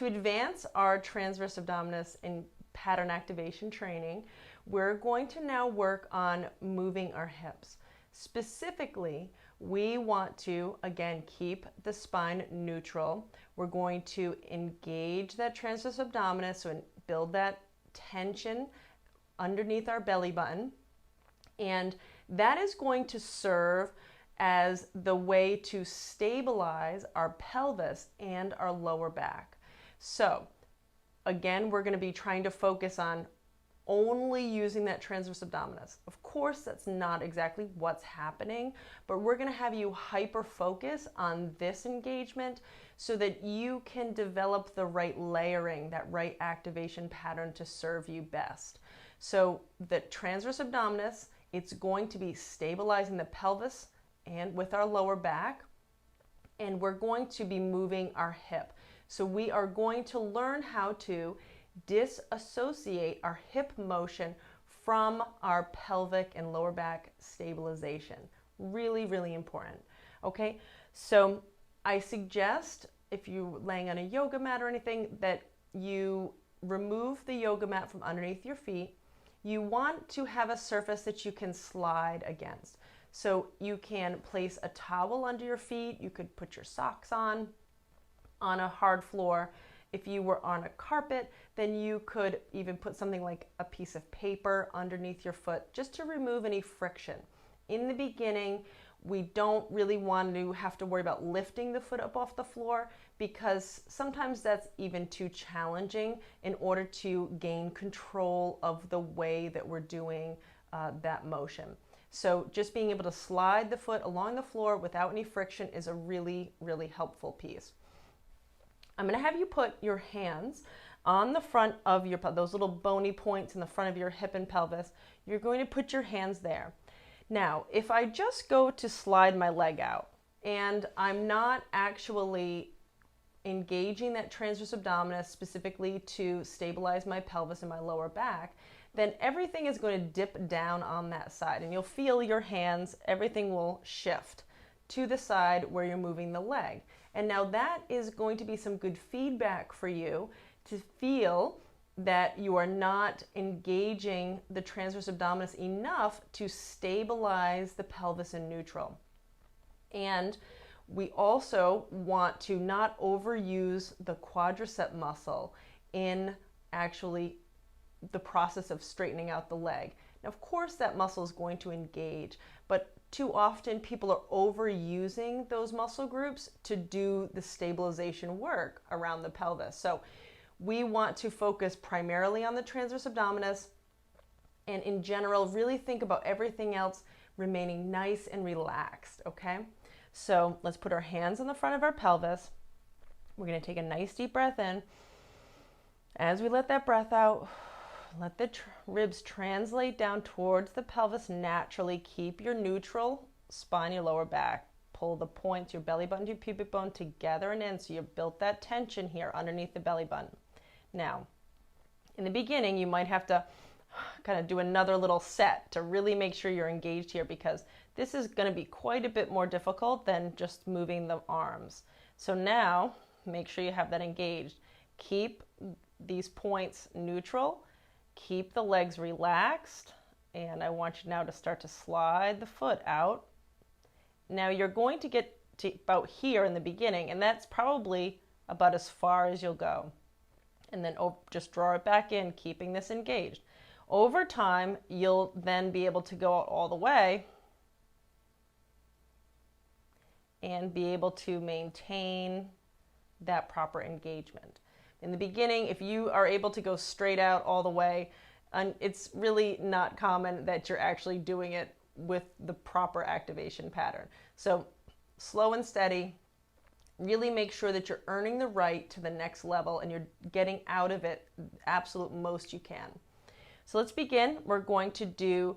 To advance our transverse abdominis in pattern activation training, we're going to now work on moving our hips. Specifically, we want to, again, keep the spine neutral. We're going to engage that transverse abdominis, so build that tension underneath our belly button. And that is going to serve as the way to stabilize our pelvis and our lower back. So again, we're going to be trying to focus on only using that transverse abdominis. Of course, that's not exactly what's happening, but we're going to have you hyper focus on this engagement so that you can develop the right layering, that right activation pattern to serve you best. So the transverse abdominis, it's going to be stabilizing the pelvis and with our lower back, and we're going to be moving our hip. So we are going to learn how to disassociate our hip motion from our pelvic and lower back stabilization. Really, really important. Okay, so I suggest if you're laying on a yoga mat or anything that you remove the yoga mat from underneath your feet. You want to have a surface that you can slide against. So you can place a towel under your feet. You could put your socks on a hard floor. If you were on a carpet, then you could even put something like a piece of paper underneath your foot just to remove any friction. In the beginning, we don't really want to have to worry about lifting the foot up off the floor because sometimes that's even too challenging in order to gain control of the way that we're doing that motion. So just being able to slide the foot along the floor without any friction is a really, really helpful piece. I'm going to have you put your hands on the front of your, those little bony points in the front of your hip and pelvis. You're going to put your hands there. Now, if I just go to slide my leg out and I'm not actually engaging that transverse abdominis specifically to stabilize my pelvis and my lower back, then everything is going to dip down on that side and you'll feel your hands, everything will shift to the side where you're moving the leg. And now that is going to be some good feedback for you to feel that you are not engaging the transverse abdominis enough to stabilize the pelvis in neutral. And we also want to not overuse the quadricep muscle in actually the process of straightening out the leg. Now, of course, that muscle is going to engage, but too often people are overusing those muscle groups to do the stabilization work around the pelvis. So we want to focus primarily on the transverse abdominis and in general really think about everything else remaining nice and relaxed, okay? So let's put our hands on the front of our pelvis. We're going to take a nice deep breath in. As we let that breath out, let the ribs translate down towards the pelvis naturally. Keep your neutral spine, your lower back. Pull the points, your belly button to your pubic bone together and in so you've built that tension here underneath the belly button. Now, in the beginning, you might have to kind of do another little set to really make sure you're engaged here because this is going to be quite a bit more difficult than just moving the arms. So now, make sure you have that engaged. Keep these points neutral. Keep the legs relaxed. And I want you now to start to slide the foot out. Now you're going to get to about here in the beginning, and that's probably about as far as you'll go. And then just draw it back in, keeping this engaged. Over time, you'll then be able to go out all the way and be able to maintain that proper engagement. In the beginning, if you are able to go straight out all the way, and it's really not common that you're actually doing it with the proper activation pattern. So slow and steady. Really make sure that you're earning the right to the next level and you're getting out of it the absolute most you can. So let's begin. We're going to do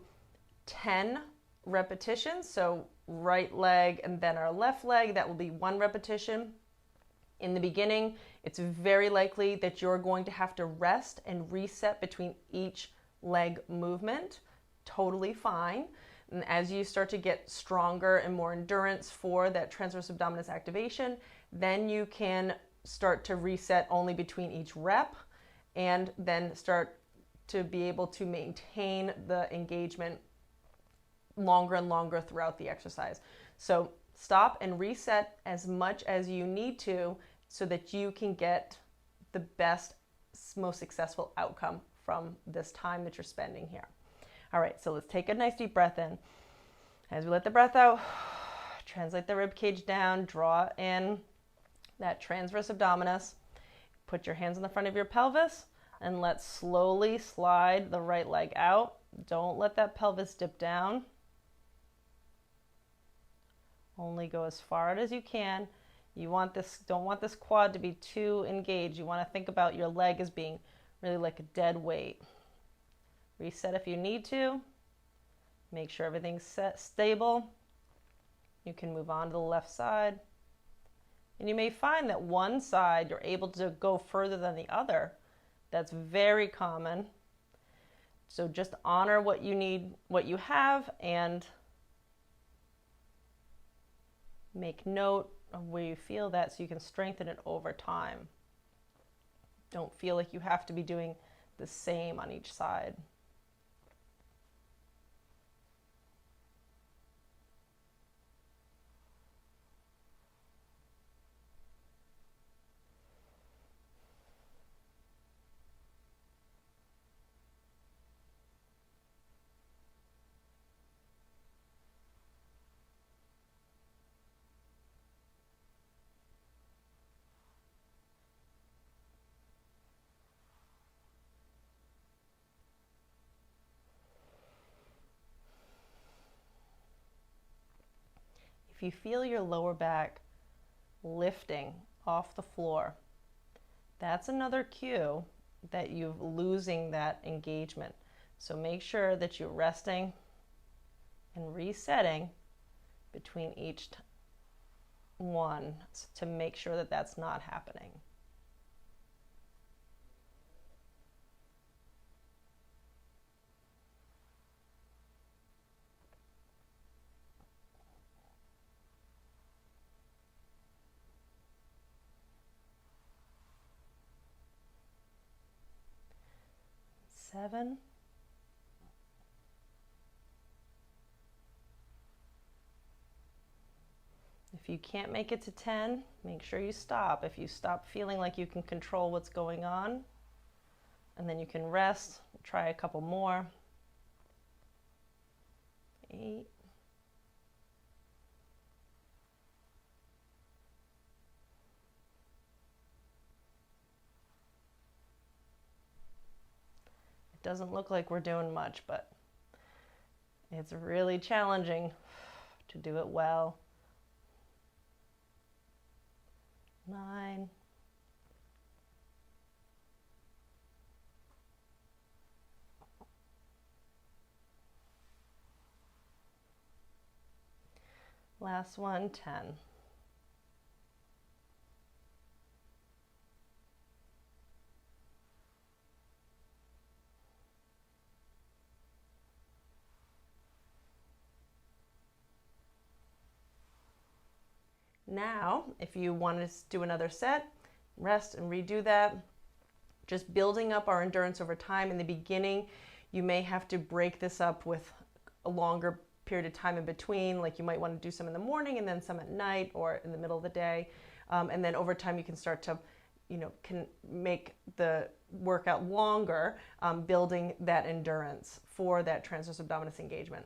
10 repetitions. So right leg and then our left leg, that will be 1 repetition. In the beginning, it's very likely that you're going to have to rest and reset between each leg movement. Totally fine. And as you start to get stronger and more endurance for that transverse abdominis activation, then you can start to reset only between each rep, and then start to be able to maintain the engagement longer and longer throughout the exercise. So stop and reset as much as you need to so that you can get the best, most successful outcome from this time that you're spending here. All right, so let's take a nice deep breath in. As we let the breath out, translate the rib cage down, draw in that transverse abdominus. Put your hands on the front of your pelvis and let's slowly slide the right leg out. Don't let that pelvis dip down. Only go as far out as you can. You don't want this quad to be too engaged. You want to think about your leg as being really like a dead weight. Reset if you need to. Make sure everything's stable. You can move on to the left side. And you may find that one side you're able to go further than the other. That's very common. So just honor what you need, what you have, and make note of where you feel that so you can strengthen it over time. Don't feel like you have to be doing the same on each side. If you feel your lower back lifting off the floor, that's another cue that you're losing that engagement. So make sure that you're resting and resetting between each one to make sure that that's not happening. Seven. If you can't make it to 10, make sure you stop. If you stop feeling like you can control what's going on, and then you can rest, try a couple more. 8. Doesn't look like we're doing much, but it's really challenging to do it well. 9. Last one, 10. Now, if you want to do another set, rest and redo that. Just building up our endurance over time. In the beginning, you may have to break this up with a longer period of time in between. Like you might want to do some in the morning and then some at night or in the middle of the day. And then over time, you can start to, can make the workout longer, building that endurance for that transverse abdominis engagement.